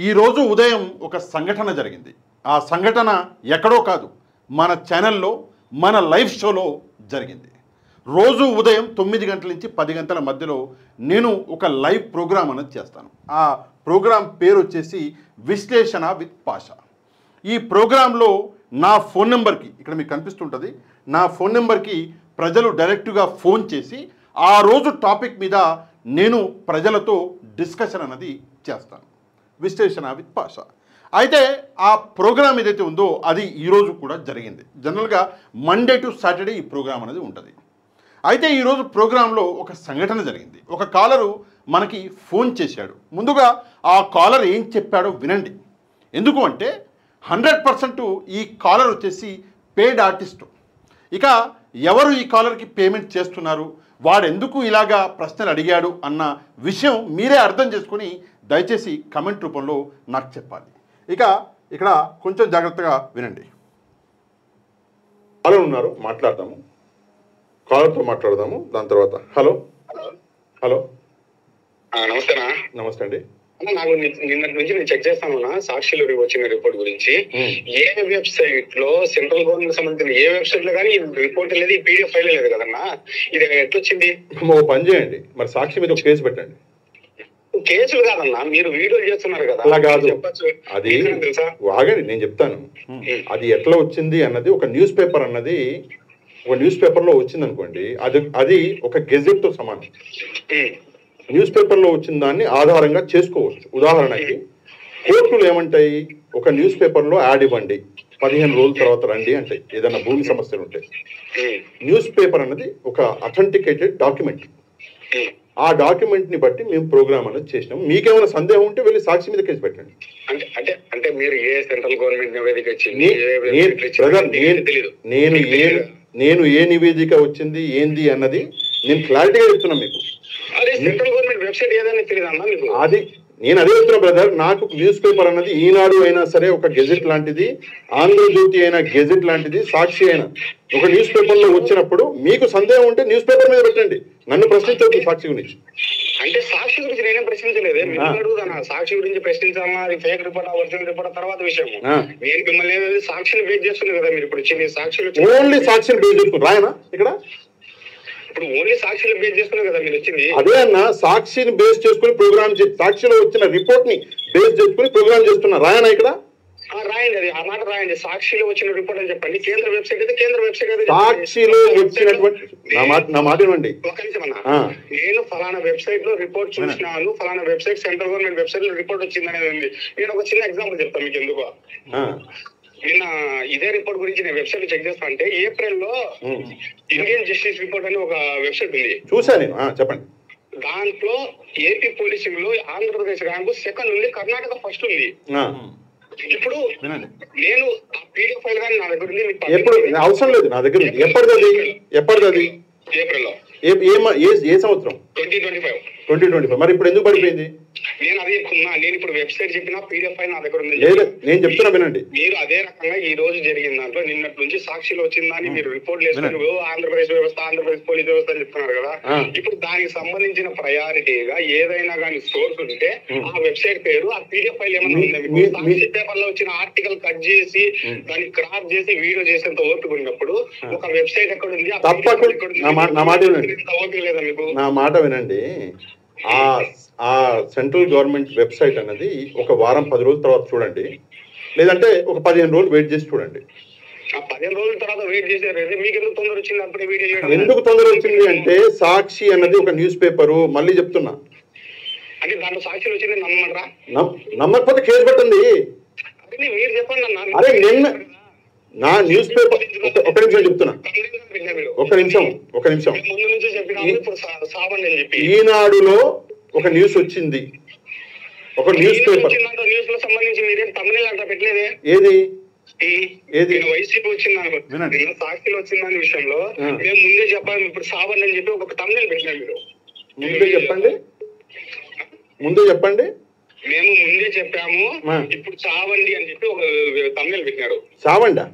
ఈరోజు ఉదయం ఒక సంఘటన జరిగింది. ఆ సంఘటన ఎక్కడో కాదు, మన ఛానల్లో మన లైవ్ షోలో జరిగింది. రోజు ఉదయం 9 గంటల నుంచి 10 గంటల మధ్యలో నేను ఒక లైవ్ ప్రోగ్రామ్ అనేది చేస్తాను. ఆ ప్రోగ్రాం పేరు వచ్చేసి విశ్లేషణ విత్ పాషా. ఈ ప్రోగ్రాంలో నా ఫోన్ నెంబర్కి, ఇక్కడ మీకు కనిపిస్తుంటుంది, నా ఫోన్ నెంబర్కి ప్రజలు డైరెక్ట్గా ఫోన్ చేసి ఆ రోజు టాపిక్ మీద నేను ప్రజలతో డిస్కషన్ అనేది చేస్తాను. విశ్లేషణ విత్ పాషా. అయితే ఆ ప్రోగ్రామ్ ఏదైతే ఉందో అది ఈరోజు కూడా జరిగింది. జనరల్గా మండే టు సాటర్డే ఈ ప్రోగ్రామ్ అనేది ఉంటుంది. అయితే ఈరోజు ప్రోగ్రాంలో ఒక సంఘటన జరిగింది. ఒక కాలరు మనకి ఫోన్ చేశాడు. ముందుగా ఆ కాలర్ ఏం చెప్పాడో వినండి. ఎందుకు అంటే 100% ఈ కాలర్ వచ్చేసి పెయిడ్ ఆర్టిస్టు. ఇక ఎవరు ఈ కాలర్కి పేమెంట్ చేస్తున్నారు, వాడు ఎందుకు ఇలాగా ప్రశ్నలు అడిగాడు అన్న విషయం మీరే అర్థం చేసుకొని దయచేసి కమెంట్ రూపంలో నాకు చెప్పాలి. ఇక ఇక్కడ కొంచెం జాగ్రత్తగా వినండి. కాలర్ ఉన్నారు, మాట్లాడదాము. కాలర్తో మాట్లాడదాము. దాని తర్వాత హలో హలో నమస్తేనా. నమస్తే అండి. నాకు నిన్నటి నుంచి నేను చెక్ చేస్తాను సాక్షిలో వచ్చిన రిపోర్ట్ గురించి. ఏ వెబ్సైట్ లో సెంట్రల్ గవర్నమెంట్ సంబంధించిన ఏ వెబ్సైట్ లో కానీ రిపోర్ట్ లేదు, ఈ పీడిఎఫ్ ఫైల్ లేదు కదన్నా. ఇది ఎట్లొచ్చింది? ఓ పని చేయండి, మరి సాక్షి మీద ఒక కేసు పెట్టండి. కేసులు కాదన్నా, మీరు వీడియోలు చేస్తున్నారు కదా. అలా కాదు, చెప్పచ్చు. అది తెలుసా? ఆగండి, నేను చెప్తాను. అది ఎట్లా వచ్చింది అన్నది ఒక న్యూస్ పేపర్ అన్నది ఒక న్యూస్ పేపర్లో వచ్చింది అనుకోండి, అది ఒక గెజెట్తో సమానం. న్యూస్ పేపర్లో వచ్చిన దాన్ని ఆధారంగా చేసుకోవచ్చు. ఉదాహరణకి కోర్టులు ఏమంటాయి, ఒక న్యూస్ పేపర్లో యాడ్ ఇవ్వండి, 15 రోజుల తర్వాత రండి అంటాయి, ఏదైనా భూమి సమస్యలు ఉంటాయి. న్యూస్ పేపర్ అన్నది ఒక అథెంటికేటెడ్ డాక్యుమెంట్. ఆ డాక్యుమెంట్ ని బట్టి మేము ప్రోగ్రామ్ అనేది చేసినాం. మీకేమైనా సందేహం ఉంటే వెళ్ళి సాక్షి మీద కేసు పెట్టండి. అంటే మీరు ఏ సెంట్రల్ గవర్నమెంట్ నివేదిక ఇచ్చింది? నేను ఏ నివేదిక వచ్చింది ఏంది అన్నది నేను క్లారిటీగా చెప్తున్నా మీకు. సెంట్రల్ గవర్నమెంట్ వెబ్సైట్ ఏదైనా తెలియదన్నా మీకు? అది నేను అదే చెప్తున్నా బ్రదర్. నాకు న్యూస్ పేపర్ అన్నది ఈనాడు అయినా సరే ఒక గెజెట్ లాంటిది, ఆంధ్రజ్యోతి అయినా గెజెట్ లాంటిది, సాక్షి అయినా ఒక న్యూస్ పేపర్లో వచ్చినప్పుడు మీకు సందేహం ఉంటే న్యూస్ పేపర్ మీద పెట్టండి, నన్ను ప్రశ్నించవద్దు సాక్షి గురించి. అంటే సాక్షి గురించి నేనేం ప్రశ్నించలేదు, అడుగుతాను. సాక్షి గురించి ప్రశ్నించాలన్నా అది ఫేక్ రిపోర్ట్, ఒరిజినల్ రిపోర్ట్ తర్వాత విషయం. నేను మిమ్మల్ని సాక్షిని బేస్ చేస్తున్నారు కదా మీరు. ఇప్పుడు వచ్చింది సాక్షి, ఓన్లీ సాక్షిని బేస్ చేసుకుని రాయనా ఇక్కడ? ఇప్పుడు ఓన్లీ సాక్షిని బేస్ చేసుకున్నారు కదా మీరు వచ్చింది. అదే అన్న, సాక్షిని బేస్ చేసుకుని ప్రోగ్రామ్, సాక్షిలో వచ్చిన రిపోర్ట్ ని బేస్ చేసుకుని ప్రోగ్రామ్ చేస్తున్నా, రాయనా ఇక్కడ? రాయండి, అది ఆ మాట రాయండి. సాక్షిలో వచ్చిన రిపోర్ట్ అని చెప్పండి. కేంద్ర వెబ్సైట్ అయితే కేంద్ర వెబ్సైట్ అయితే సాక్షిలో వచ్చినటువంటి నా మాట ఇవ్వండి. ఒక నిమిషం అన్న, నేను ఫలానా వెబ్సైట్ లో రిపోర్ట్ చూసినాను, ఫలానా వెబ్సైట్ సెంట్రల్ గవర్నమెంట్ వెబ్సైట్ లో రిపోర్ట్ వచ్చింది అనేది ఉంది. నేను ఒక చిన్న ఎగ్జాంపుల్ చెప్తాను మీకు ఎందుకో. నిన్న ఇదే రిపోర్ట్ గురించి నేను వెబ్సైట్ చెక్ చేస్తా అంటే ఏప్రిల్లో ఇండియన్ జస్టిస్ రిపోర్ట్ అని ఒక వెబ్సైట్ ఉంది, చూసాను నేను. చెప్పండి. దాంట్లో ఏపీ పోలీసింగ్ లో ఆంధ్రప్రదేశ్ ర్యాంకు సెకండ్ ఉంది, కర్ణాటక ఫస్ట్ ఉంది. ఇప్పుడు నేను ఆ పీడిఎఫ్ ఫైల్ కానీ నా దగ్గర ఉంది. అవసరం లేదు, నా దగ్గర ఎప్పటిది? ఏప్రిల్లో. ఏ సంవత్సరం? 2025. మరి ఇప్పుడు ఎందుకు పడిపోయింది? నేను అదే చెప్తున్నా. నేను ఇప్పుడు వెబ్సైట్ చెప్పిన పీడిఎఫ్ ఫైల్ నా దగ్గర ఉంది. నేను చెప్తున్నా వినండి. మీరు అదే రకంగా ఈ రోజు జరిగిన దాంట్లో నిన్నటి నుంచి సాక్షిలో వచ్చిందని మీరు రిపోర్ట్ చేస్తున్నారు. ఆంధ్రప్రదేశ్ వ్యవస్థ, ఆంధ్రప్రదేశ్ పోలీస్ వ్యవస్థ అని చెప్తున్నారు కదా. ఇప్పుడు దానికి సంబంధించిన ప్రయారిటీగా ఏదైనా కానీ సోర్స్ ఉంటే ఆ వెబ్సైట్ పేరు, ఆ పీడిఎఫ్ ఫైల్ ఏమైనా ఉందా మీకు? సాక్షి పేపర్ లో వచ్చిన ఆర్టికల్ కట్ చేసి దాన్ని క్రాప్ చేసి వీడియో చేసేంత ఓపిక ఉన్నప్పుడు ఒక వెబ్సైట్ ఎక్కడ ఉంది, ఓపిక లేదా మీకు? నా మాట వినండి. ఆ సెంట్రల్ గవర్నమెంట్ వెబ్సైట్ అన్నది ఒక వారం 10 రోజుల తర్వాత చూడండి, లేదంటే ఒక 15 రోజులు వెయిట్ చేసి చూడండి. 15 రోజుల తర్వాత వెయిట్ చేశారు, మీకు ఎందుకు తొందర వచ్చింది? అప్పుడే వీడియో చేయడం ఎందుకు తొందర వచ్చింది అంటే సాక్షి అన్నది ఒక న్యూస్ పేపరు. మళ్ళీ చెప్తున్నా, అంటే దాంట్లో సాక్షిలో వచ్చింది నమ్మమంటారా? నమ్మకపోతే కేసు పెట్టండి. మీరు చెప్పండి అన్న. అరే నిన్న నా న్యూస్ పేపర్, ఒక నిమిషం చెప్తున్నా, ఒక నిమిషం. ఈనాడులో ఒక న్యూస్ వచ్చింది, ఒక న్యూస్ పేపర్. న్యూస్ లో సంబంధించి మీరేం తమిళ అంట పెట్టలేదే? ఏది వైసీపీ వచ్చింది సాక్షిలో వచ్చిందని విషయంలో మేము ముందే చెప్పాలి. ఇప్పుడు సాబండి అని చెప్పి ఒక తమిళ పెట్టినాం. మీరు ముందే చెప్పండి. మేము ముందే చెప్పాము, ఇప్పుడు చావండి అని చెప్పి ఒక తమిళ పెట్టినారు. చావండా?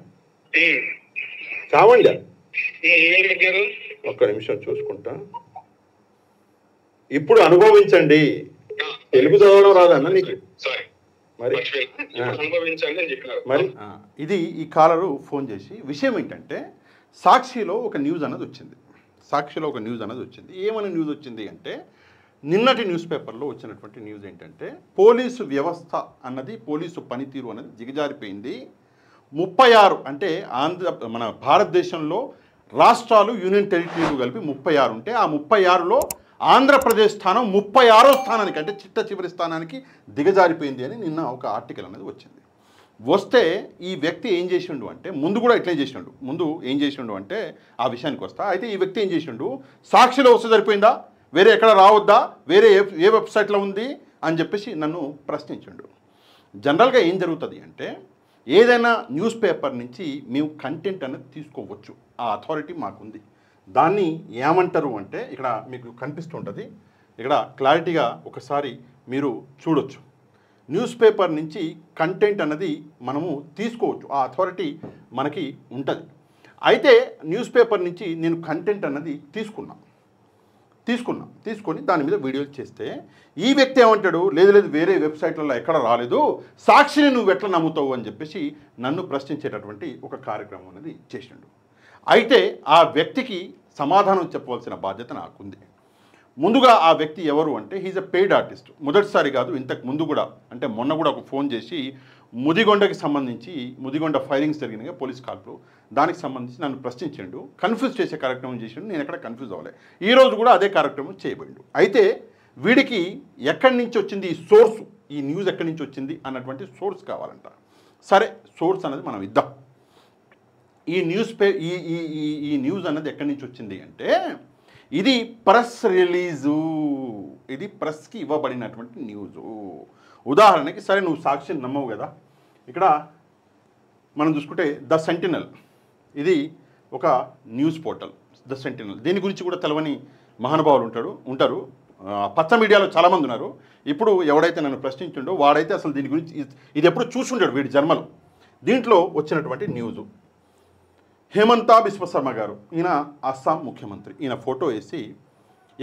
ఏం పెట్టినారు? ఒక్క నిమిషం చూసుకుంటా. ఇప్పుడు అనుభవించండి. తెలుగు చదవడం రాదన్న నీకు? అనుభవించండి అని చెప్పినారు. మరి ఇది ఈ కాలరు ఫోన్ చేసి విషయం ఏంటంటే సాక్షిలో ఒక న్యూస్ అన్నది వచ్చింది. సాక్షిలో ఒక న్యూస్ అన్నది వచ్చింది. ఏమైనా న్యూస్ వచ్చింది అంటే నిన్నటి న్యూస్ పేపర్లో వచ్చినటువంటి న్యూస్ ఏంటంటే పోలీసు వ్యవస్థ అన్నది, పోలీసు పనితీరు అన్నది దిగజారిపోయింది. 36 అంటే మన భారతదేశంలో రాష్ట్రాలు యూనియన్ టెరిటరీలు కలిపి 36 ఉంటే ఆ 36లో ఆంధ్రప్రదేశ్ స్థానం 36వ స్థానానికి అంటే చిట్ట చివరి స్థానానికి దిగజారిపోయింది అని నిన్న ఒక ఆర్టికల్ అనేది వచ్చింది. వస్తే ఈ వ్యక్తి ఏం చేసిండు అంటే ముందు కూడా ఇట్లే చేసిండు. ముందు ఏం చేసిండు అంటే ఆ విషయానికి వస్తా. అయితే ఈ వ్యక్తి ఏం చేసిండు, సాక్షిలో వస్తే సరిపోయిందా, వేరే ఎక్కడ రావద్దా, వేరే ఏ వెబ్సైట్లో ఉంది అని చెప్పేసి నన్ను ప్రశ్నించిండు. జనరల్గా ఏం జరుగుతుంది అంటే ఏదైనా న్యూస్ పేపర్ నుంచి మేము కంటెంట్ అనేది తీసుకోవచ్చు, ఆ అథారిటీ మాకుంది. దాన్ని ఏమంటారు అంటే ఇక్కడ మీకు కనిపిస్తుంటుంది, ఇక్కడ క్లారిటీగా ఒకసారి మీరు చూడొచ్చు. న్యూస్ పేపర్ నుంచి కంటెంట్ అన్నది మనము తీసుకోవచ్చు, ఆ అథారిటీ మనకి ఉంటుంది. అయితే న్యూస్ పేపర్ నుంచి నేను కంటెంట్ అన్నది తీసుకొని దాని మీద వీడియోలు చేస్తే ఈ వ్యక్తి ఏమంటాడు, లేదు వేరే వెబ్సైట్లలో ఎక్కడ రాలేదు, సాక్షిని నువ్వు ఎట్లా నమ్ముతావు అని చెప్పేసి నన్ను ప్రశ్నించేటటువంటి ఒక కార్యక్రమం అనేది చేసిండు. అయితే ఆ వ్యక్తికి సమాధానం చెప్పవలసిన బాధ్యత నాకుంది. ముందుగా ఆ వ్యక్తి ఎవరు అంటే హీజ్ అ పెయిడ్ ఆర్టిస్ట్. మొదటిసారి కాదు, ఇంతకు ముందు కూడా అంటే మొన్న కూడా ఒక ఫోన్ చేసి ముదిగొండకి సంబంధించి ముదిగొండ ఫైరింగ్స్ జరిగినాయి పోలీస్ కాల్పులు, దానికి సంబంధించి నన్ను ప్రశ్నించిండు, కన్ఫ్యూజ్ చేసే కార్యక్రమం చేసిండు. నేను ఎక్కడ కన్ఫ్యూజ్ అవ్వలే. ఈరోజు కూడా అదే కార్యక్రమం చేయబడిండు. అయితే వీడికి ఎక్కడి నుంచి వచ్చింది ఈ సోర్స్, ఈ న్యూస్ ఎక్కడి నుంచి వచ్చింది అన్నటువంటి సోర్స్ కావాలంట. సరే, సోర్స్ అనేది మనం ఇద్దాం. ఈ న్యూస్ అన్నది ఎక్కడి నుంచి వచ్చింది అంటే ఇది ప్రెస్ రిలీజు, ఇది ప్రెస్కి ఇవ్వబడినటువంటి న్యూజు. ఉదాహరణకి సరే నువ్వు సాక్షిని నమ్మవు కదా, ఇక్కడ మనం చూసుకుంటే ద సెంటినల్, ఇది ఒక న్యూస్ పోర్టల్ ద సెంటినల్. దీని గురించి కూడా తెలవని మహానుభావులు ఉంటారు. పచ్చ మీడియాలో చాలామంది ఉన్నారు. ఇప్పుడు ఎవడైతే నన్ను ప్రశ్నించిండో వాడైతే అసలు దీని గురించి ఇది ఎప్పుడు చూసుంటాడు వీడి జన్మలో. దీంట్లో వచ్చినటువంటి న్యూజు, హేమంతా బిశ్వ శర్మ గారు, ఈయన అస్సాం ముఖ్యమంత్రి, ఈయన ఫోటో వేసి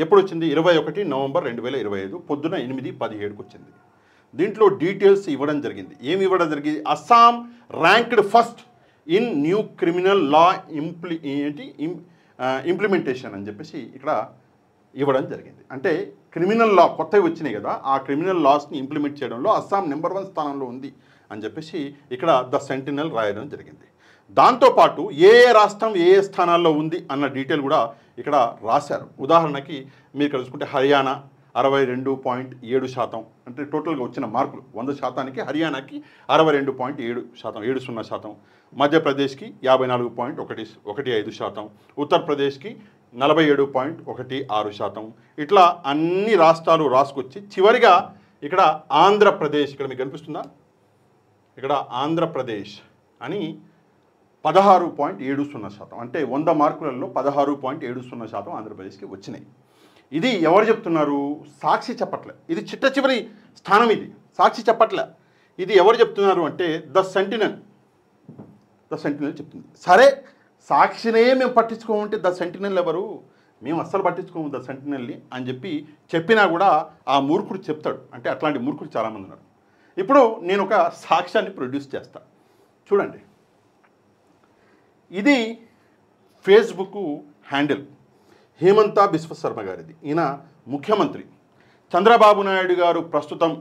ఎప్పుడు వచ్చింది, 21 నవంబర్ 2025 పొద్దున 8:17కు వచ్చింది. దీంట్లో డీటెయిల్స్ ఇవ్వడం జరిగింది. ఏమి ఇవ్వడం జరిగింది, Assam ranked first in new criminal law implementation అని చెప్పేసి ఇక్కడ ఇవ్వడం జరిగింది. అంటే క్రిమినల్ లా కొత్తవి వచ్చినాయి కదా, ఆ క్రిమినల్ లాస్ని ఇంప్లిమెంట్ చేయడంలో అస్సాం నెంబర్ 1 స్థానంలో ఉంది అని చెప్పేసి ఇక్కడ ద సెంటినల్ రాయడం జరిగింది. దాంతోపాటు ఏ రాష్ట్రం ఏ స్థానాల్లో ఉంది అన్న డీటెయిల్ కూడా ఇక్కడ రాశారు. ఉదాహరణకి మీరు ఇక్కడ చూసుకుంటే హర్యానా 62.7%, అంటే టోటల్గా వచ్చిన మార్కులు 100%కి హర్యానాకి 62.7%, మధ్యప్రదేశ్కి 54.15%, ఉత్తరప్రదేశ్కి 47.16%. ఇట్లా అన్ని రాష్ట్రాలు రాసుకొచ్చి చివరిగా ఇక్కడ ఆంధ్రప్రదేశ్, ఇక్కడ మీకు కనిపిస్తుందా, ఇక్కడ ఆంధ్రప్రదేశ్ అని 16.70%, అంటే 100 మార్కులలో 16.70% ఆంధ్రప్రదేశ్కి వచ్చినాయి. ఇది ఎవరు చెప్తున్నారు, సాక్షి చెప్పట్లే. ఇది చిట్ట చివరి స్థానం, ఇది సాక్షి చెప్పట్లే. ఇది ఎవరు చెప్తున్నారు అంటే ద సెంటినల్ చెప్తుంది. సరే, సాక్షినే మేము పట్టించుకోమంటే ద సెంటినల్ ఎవరు, మేము అస్సలు పట్టించుకోము ద సెంటినల్ని అని చెప్పినా కూడా ఆ మూర్ఖుడు చెప్తాడు. అంటే అట్లాంటి మూర్ఖుడు చాలామంది ఉన్నారు. ఇప్పుడు నేను ఒక సాక్ష్యాన్ని ప్రొడ్యూస్ చేస్తా, చూడండి. ఇది ఫేస్బుక్ హ్యాండిల్, హేమంతా బిశ్వ శర్మ గారిది. ఈయన ముఖ్యమంత్రి, చంద్రబాబు నాయుడు గారు ప్రస్తుతం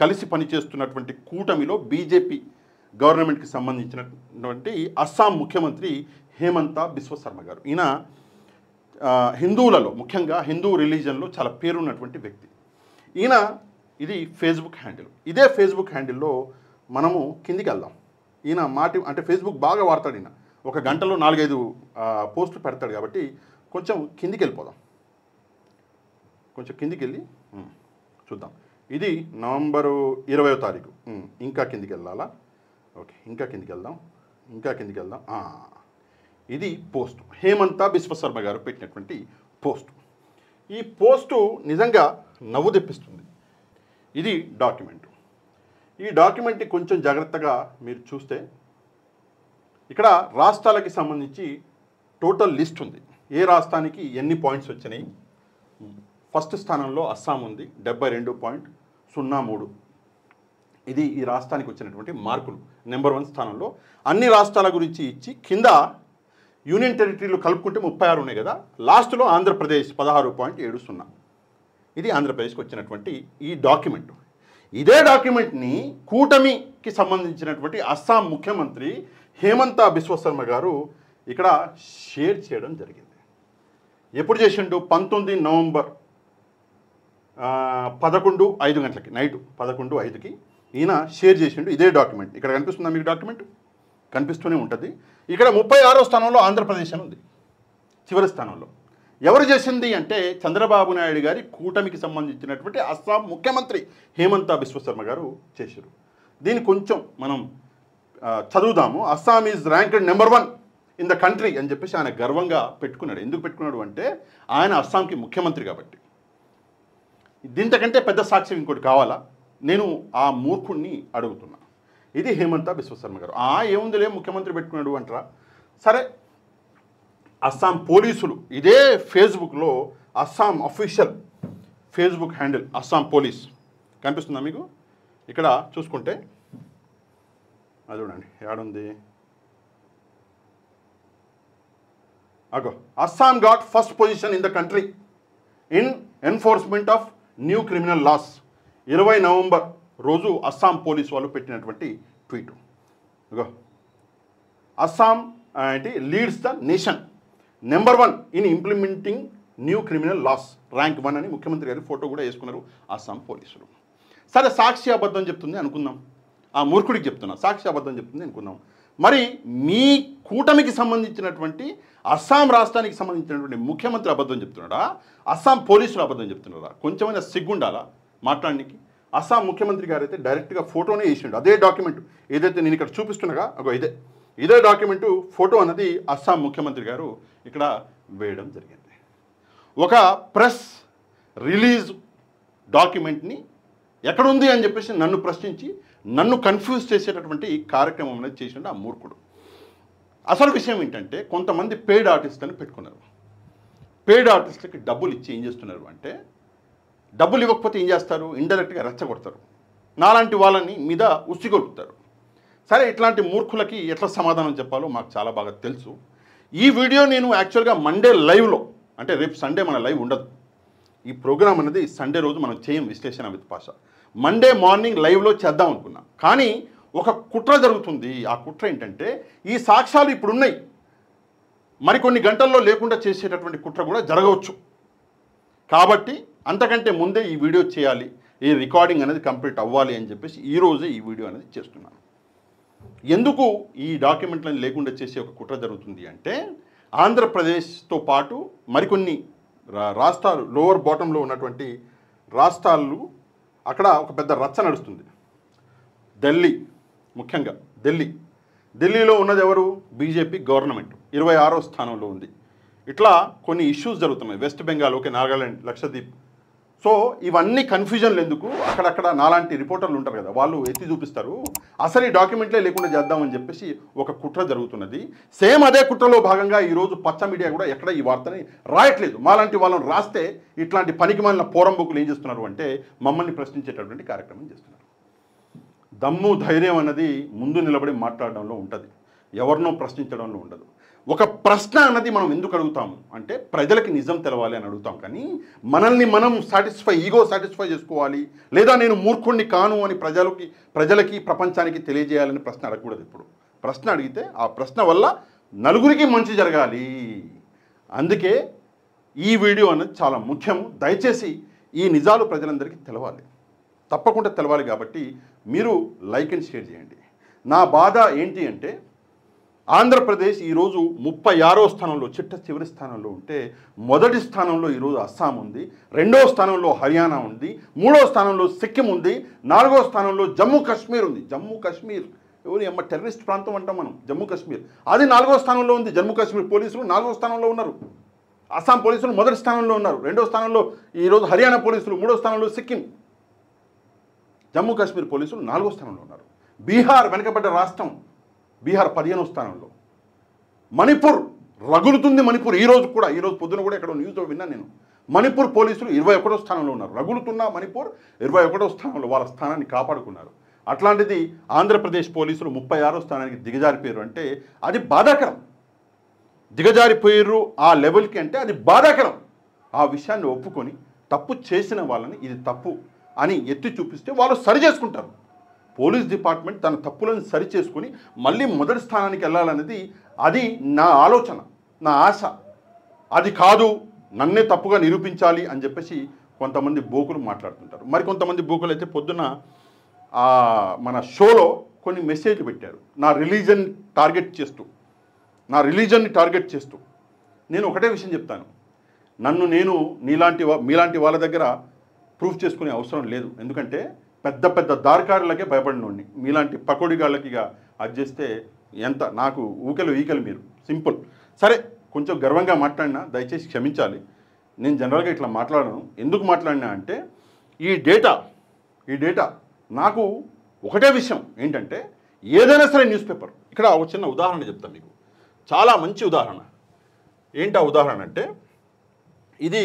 కలిసి పనిచేస్తున్నటువంటి కూటమిలో బీజేపీ గవర్నమెంట్కి సంబంధించినటువంటి అస్సాం ముఖ్యమంత్రి హేమంతా బిశ్వ శర్మ గారు. ఈయన హిందువులలో, ముఖ్యంగా హిందూ రిలీజన్లో చాలా పేరున్నటువంటి వ్యక్తి. ఈయన ఇది ఫేస్బుక్ హ్యాండిల్. ఇదే ఫేస్బుక్ హ్యాండిల్లో మనము కిందికి వెళ్దాం. ఈయన అంటే ఫేస్బుక్ బాగా వాడతాడు. ఈయన ఒక గంటలో 4-5 పోస్టులు పెడతాడు కాబట్టి కొంచెం కిందికి వెళ్ళిపోదాం. కొంచెం కిందికి వెళ్ళి చూద్దాం. ఇది నవంబరు 20వ తారీఖు. ఇంకా కిందికి వెళ్ళాలా? ఓకే, ఇంకా కిందికి వెళ్దాం. ఇది పోస్టు, హేమంతా బిశ్వ శర్మ గారు పెట్టినటువంటి పోస్టు. ఈ పోస్టు నిజంగా నవ్వు తెప్పిస్తుంది. ఇది డాక్యుమెంట్. ఈ డాక్యుమెంట్ని కొంచెం జాగ్రత్తగా మీరు చూస్తే ఇక్కడ రాష్ట్రాలకి సంబంధించి టోటల్ లిస్ట్ ఉంది. ఏ రాష్ట్రానికి ఎన్ని పాయింట్స్ వచ్చినాయి. ఫస్ట్ స్థానంలో అస్సాం ఉంది 72.03. ఇది ఈ రాష్ట్రానికి వచ్చినటువంటి మార్కులు. నెంబర్ 1 స్థానంలో అన్ని రాష్ట్రాల గురించి ఇచ్చి కింద యూనియన్ టెరిటరీలు కలుపుకుంటే 36 ఉన్నాయి కదా, లాస్ట్లో ఆంధ్రప్రదేశ్ 16.70. ఇది ఆంధ్రప్రదేశ్కి వచ్చినటువంటి ఈ డాక్యుమెంట్. ఇదే డాక్యుమెంట్ని కూటమికి సంబంధించినటువంటి అస్సాం ముఖ్యమంత్రి హేమంత బిశ్వ శర్మ గారు ఇక్కడ షేర్ చేయడం జరిగింది. ఎప్పుడు చేసిండు? 19 నవంబర్ 11:05 గంటలకి, నైట్ 11:05కి ఈయన షేర్ చేసిండు ఇదే డాక్యుమెంట్. ఇక్కడ కనిపిస్తుందా మీకు? డాక్యుమెంట్ కనిపిస్తూనే ఉంటుంది. ఇక్కడ 36వ స్థానంలో ఆంధ్రప్రదేశ్ అని ఉంది, చివరి స్థానంలో. ఎవరు చేసింది అంటే చంద్రబాబు నాయుడు గారి కూటమికి సంబంధించినటువంటి అస్సాం ముఖ్యమంత్రి హేమంత బిశ్వ శర్మ గారు చేశారు. దీన్ని కొంచెం మనం చదువుదాము. Assam is ranked number 1 in the country అని చెప్పేసి ఆయన గర్వంగా పెట్టుకున్నాడు. ఎందుకు పెట్టుకున్నాడు అంటే ఆయన అస్సాంకి ముఖ్యమంత్రి కాబట్టి. దీంతకంటే పెద్ద సాక్ష్యం ఇంకోటి కావాలా? నేను ఆ మూర్ఖుణ్ణి అడుగుతున్నా. ఇది హేమంత బిశ్వ శర్మ గారు. ఏముందిలే ముఖ్యమంత్రి పెట్టుకున్నాడు అంటారా? సరే, అస్సాం పోలీసులు ఇదే ఫేస్బుక్లో Assam official Facebook handle Assam police కనిపిస్తుందా మీకు? ఇక్కడ చూసుకుంటే అది చూడండి, ఏడుంది? అగో, Assam got first position in the country in enforcement of new criminal laws. 20 November రోజు అస్సాం పోలీస్ వాళ్ళు పెట్టినటువంటి ట్వీట్. అగో, అస్సాం అంటే leads the nation number 1 in implementing new criminal laws, rank 1 అని ముఖ్యమంత్రి గారి ఫోటో కూడా వేసుకున్నారు అస్సాం పోలీసులు. సరే, సాక్షి అబద్ధం చెప్తుంది అనుకుందాం. ఆ మూర్ఖుడికి చెప్తున్నా, సాక్షి అబద్ధం చెప్తుంది అనుకుందాం. మరి మీ కూటమికి సంబంధించినటువంటి అస్సాం రాష్ట్రానికి సంబంధించినటువంటి ముఖ్యమంత్రి అబద్ధం చెప్తున్నాడా? అస్సాం పోలీసులు అబద్ధం చెప్తున్నారా? కొంచెమైనా సిగ్గుండాలా మాట్లాడడానికి? అస్సాం ముఖ్యమంత్రి గారు అయితే డైరెక్ట్గా ఫోటోనే వేసిండు. అదే డాక్యుమెంట్ ఏదైతే నేను ఇక్కడ చూపిస్తున్నాగా, అగో ఇదే డాక్యుమెంటు ఫోటో అన్నది అస్సాం ముఖ్యమంత్రి గారు ఇక్కడ వేయడం జరిగింది. ఒక ప్రెస్ రిలీజ్ డాక్యుమెంట్ని ఎక్కడుంది అని చెప్పేసి నన్ను ప్రశ్నించి నన్ను కన్ఫ్యూజ్ చేసేటటువంటి కార్యక్రమం అనేది చేసిండు ఆ మూర్ఖుడు. అసలు విషయం ఏంటంటే కొంతమంది పెయిడ్ ఆర్టిస్టులను పెట్టుకున్నారు. పెయిడ్ ఆర్టిస్టులకి డబ్బులు ఇచ్చి ఏం చేస్తున్నారు అంటే, డబ్బులు ఇవ్వకపోతే ఏం చేస్తారు? ఇండైరెక్ట్గా రెచ్చగొడతారు, నాలాంటి వాళ్ళని మీద ఉసిగొలుపుతారు. సరే, ఇట్లాంటి మూర్ఖులకి ఎట్లా సమాధానం చెప్పాలో మాకు చాలా బాగా తెలుసు. ఈ వీడియో నేను యాక్చువల్గా మండే లైవ్లో, అంటే రేపు సండే మన లైవ్ ఉండదు, ఈ ప్రోగ్రామ్ అనేది సండే రోజు మనం చేయం విశ్లేషణ విత్ పాష. మండే మార్నింగ్ లైవ్లో చేద్దాం అనుకున్నా. కానీ ఒక కుట్ర జరుగుతుంది. ఆ కుట్ర ఏంటంటే ఈ సాక్ష్యాలు ఇప్పుడు ఉన్నాయి, మరికొన్ని గంటల్లో లేకుండా చేసేటటువంటి కుట్ర కూడా జరగవచ్చు. కాబట్టి అంతకంటే ముందే ఈ వీడియో చేయాలి, ఈ రికార్డింగ్ అనేది కంప్లీట్ అవ్వాలి అని చెప్పేసి ఈరోజే ఈ వీడియో అనేది చేస్తున్నాను. ఎందుకు ఈ డాక్యుమెంట్లను లేకుండా చేసే ఒక కుట్ర జరుగుతుంది అంటే, ఆంధ్రప్రదేశ్తో పాటు మరికొన్ని రాష్ట్రాలు, లోవర్ బాటంలో ఉన్నటువంటి రాష్ట్రాలు, అక్కడ ఒక పెద్ద రచ్చ నడుస్తుంది. ఢిల్లీ, ముఖ్యంగా ఢిల్లీలో ఉన్నది ఎవరు? బీజేపీ గవర్నమెంట్ 26వ స్థానంలో ఉంది. ఇట్లా కొన్ని ఇష్యూస్ జరుగుతున్నాయి. West Bengal, okay, Nagaland, Lakshadweep. So ఇవన్నీ కన్ఫ్యూజన్లు ఎందుకు? అక్కడక్కడ నాలాంటి రిపోర్టర్లు ఉంటారు కదా, వాళ్ళు ఎత్తి చూపిస్తారు. అసలు ఈ డాక్యుమెంట్లే లేకుండా చేద్దామని చెప్పేసి ఒక కుట్ర జరుగుతున్నది. సేమ్ అదే కుట్రలో భాగంగా ఈరోజు పచ్చ మీడియా కూడా ఎక్కడ ఈ వార్తని రాయట్లేదు. మాలాంటి వాళ్ళని రాస్తే ఇట్లాంటి పనికి మాలిన పోరంబుకులు ఏం చేస్తున్నారు అంటే మమ్మల్ని ప్రశ్నించేటటువంటి కార్యక్రమం చేస్తున్నారు. దమ్ము ధైర్యం అన్నది ముందు నిలబడి మాట్లాడడంలో ఉంటుంది, ఎవరినో ప్రశ్నించడంలో ఉండదు. ఒక ప్రశ్న అన్నది మనం ఎందుకు అడుగుతాము అంటే ప్రజలకి నిజం తెలవాలి అని అడుగుతాం. కానీ మనల్ని మనం ఈగో సాటిస్ఫై చేసుకోవాలి, లేదా నేను మూర్ఖుణ్ణి కాను అని ప్రజలకి ప్రపంచానికి తెలియజేయాలని ప్రశ్న అడగకూడదు. ఇప్పుడు ప్రశ్న అడిగితే ఆ ప్రశ్న వల్ల నలుగురికి మంచి జరగాలి. అందుకే ఈ వీడియో అనేది చాలా ముఖ్యం. దయచేసి ఈ నిజాలు ప్రజలందరికీ తెలవాలి, తప్పకుండా తెలవాలి. కాబట్టి మీరు లైక్ అండ్ షేర్ చేయండి. నా బాధ ఏంటి అంటే, ఆంధ్రప్రదేశ్ ఈరోజు 36వ స్థానంలో, చివరి స్థానంలో ఉంటే, మొదటి స్థానంలో ఈరోజు అస్సాం ఉంది, 2వ స్థానంలో హర్యానా ఉంది, 3వ స్థానంలో సిక్కిం ఉంది, 4వ స్థానంలో జమ్మూ కాశ్మీర్ ఉంది. జమ్మూ కాశ్మీర్ ఎవరు టెర్రరిస్ట్ ప్రాంతం అంటాం మనం, జమ్మూ కాశ్మీర్. అది 4వ స్థానంలో ఉంది. జమ్మూ కాశ్మీర్ పోలీసులు 4వ స్థానంలో ఉన్నారు, అస్సాం పోలీసులు మొదటి స్థానంలో ఉన్నారు, 2వ స్థానంలో ఈరోజు హర్యానా పోలీసులు, 3వ స్థానంలో సిక్కిం. జమ్మూ కాశ్మీర్ పోలీసులు 4వ స్థానంలో ఉన్నారు. బీహార్ వెనకబడ్డ రాష్ట్రం, బీహార్ 15వ స్థానంలో. మణిపూర్ రగులుతుంది. మణిపూర్ ఈరోజు పొద్దున కూడా ఎక్కడో న్యూస్లో విన్నాను నేను. మణిపూర్ పోలీసులు 21వ స్థానంలో ఉన్నారు. రగులుతున్న మణిపూర్ 21వ స్థానంలో వాళ్ళ స్థానాన్ని కాపాడుకున్నారు. అట్లాంటిది ఆంధ్రప్రదేశ్ పోలీసులు 36వ స్థానానికి దిగజారిపోయారు అంటే అది బాధాకరం. దిగజారిపోయారు ఆ లెవెల్కి అంటే అది బాధాకరం. ఆ విషయాన్ని ఒప్పుకొని తప్పు చేసిన వాళ్ళని ఇది తప్పు అని ఎత్తి చూపిస్తే వాళ్ళు సరి చేసుకుంటారు. పోలీస్ డిపార్ట్మెంట్ తన తప్పులను సరి చేసుకుని మళ్ళీ మొదటి స్థానానికి వెళ్ళాలనేది అది నా ఆలోచన, నా ఆశ. అది కాదు, నన్నే తప్పుగా నిరూపించాలి అని చెప్పేసి కొంతమంది బోకులు మాట్లాడుతుంటారు. మరి కొంతమంది బోకులు అయితే పొద్దున్న మన షోలో కొన్ని మెసేజ్లు పెట్టారు నా రిలీజన్ని టార్గెట్ చేస్తూ. నేను ఒకటే విషయం చెప్తాను, నన్ను నేను మీలాంటి వాళ్ళ దగ్గర ప్రూఫ్ చేసుకునే అవసరం లేదు. ఎందుకంటే పెద్ద పెద్ద దారికారులకే భయపడినోడిని. మీలాంటి పకోడిగాళ్ళకి ఇక అది చేస్తే ఎంత నాకు ఈకలు మీరు సింపుల్. సరే, కొంచెం గర్వంగా మాట్లాడినా దయచేసి క్షమించాలి. నేను జనరల్గా ఇట్లా మాట్లాడను. ఎందుకు మాట్లాడినా అంటే ఈ డేటా నాకు ఒకటే విషయం ఏంటంటే, ఏదైనా సరే న్యూస్ పేపర్, ఇక్కడ ఒక చిన్న ఉదాహరణ చెప్తాను మీకు, చాలా మంచి ఉదాహరణ. ఏంటి ఆ ఉదాహరణ అంటే, ఇది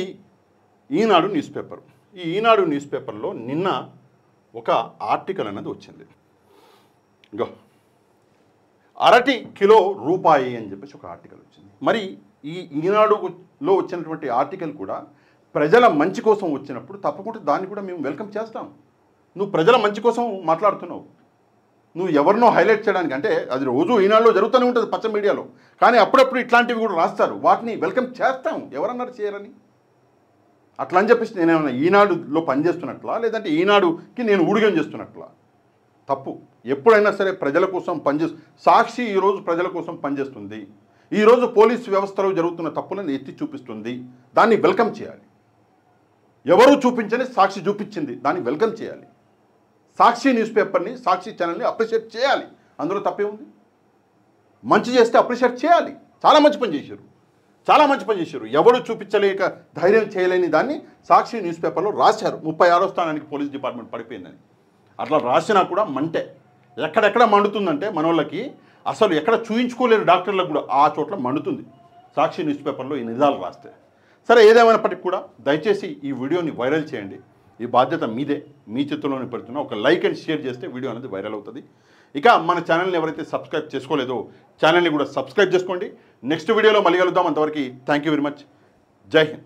ఈనాడు న్యూస్ పేపర్. ఈ ఈనాడు న్యూస్ పేపర్లో నిన్న ఒక ఆర్టికల్ అనేది వచ్చింది. ఇంకో అరటి కిలో రూపాయి అని చెప్పేసి ఒక ఆర్టికల్ వచ్చింది. మరి ఈ ఈనాడులో వచ్చినటువంటి ఆర్టికల్ కూడా ప్రజల మంచి కోసం వచ్చినప్పుడు తప్పకుండా దాన్ని కూడా మేము వెల్కమ్ చేస్తాం. నువ్వు ప్రజల మంచి కోసం మాట్లాడుతున్నావు, నువ్వు ఎవరినో హైలైట్ చేయడానికి, అంటే అది రోజు ఈనాడులో జరుగుతూనే ఉంటుంది పచ్చ మీడియాలో, కానీ అప్పుడప్పుడు ఇట్లాంటివి కూడా రాస్తారు, వాటిని వెల్కమ్ చేస్తాం. ఎవరన్నారు చేయరని? అట్లా అని చెప్పేసి నేనేమన్నా ఈనాడులో పనిచేస్తున్నట్లా, లేదంటే ఈనాడుకి నేను ఊడిగం చేస్తున్నట్లా? తప్పు. ఎప్పుడైనా సరే ప్రజల కోసం సాక్షి ఈరోజు ప్రజల కోసం పనిచేస్తుంది. ఈరోజు పోలీసు వ్యవస్థలో జరుగుతున్న తప్పులను ఎత్తి చూపిస్తుంది. దాన్ని వెల్కమ్ చేయాలి. ఎవరు చూపించని సాక్షి చూపించింది, దాన్ని వెల్కమ్ చేయాలి. సాక్షి న్యూస్ పేపర్ని, సాక్షి ఛానల్ని అప్రిషియేట్ చేయాలి. అందులో తప్పే ఉంది? మంచి చేస్తే అప్రిషియేట్ చేయాలి. చాలా మంచి పని చేశారు. ఎవరు చూపించలేక ధైర్యం చేయలేని దాన్ని సాక్షి న్యూస్ పేపర్లో రాశారు. 36వ స్థానానికి పోలీస్ డిపార్ట్మెంట్ పడిపోయిందని. అట్లా రాసినా కూడా మంటే. ఎక్కడెక్కడ మండుతుందంటే మనోళ్ళకి అసలు ఎక్కడ చూయించుకోలేరు డాక్టర్లకు కూడా, ఆ చోట్ల మండుతుంది సాక్షి న్యూస్ పేపర్లో ఈ నిజాలు రాస్తే. సరే, ఏదేమైనప్పటికీ కూడా దయచేసి ఈ వీడియోని వైరల్ చేయండి. ఈ బాధ్యత మీదే, మీ చేతుల్లోనే పెడుతున్నా. ఒక లైక్ అండ్ షేర్ చేస్తే వీడియో అనేది వైరల్ అవుతుంది. ఇక మన ఛానల్ని ఎవరైతే సబ్స్క్రైబ్ చేసుకోలేదో ఛానల్ని కూడా సబ్స్క్రైబ్ చేసుకోండి. నెక్స్ట్ వీడియోలో మళ్ళీ కలుద్దాం. అంతవరకు థ్యాంక్ యూ వెరీ మచ్. జై హింద్.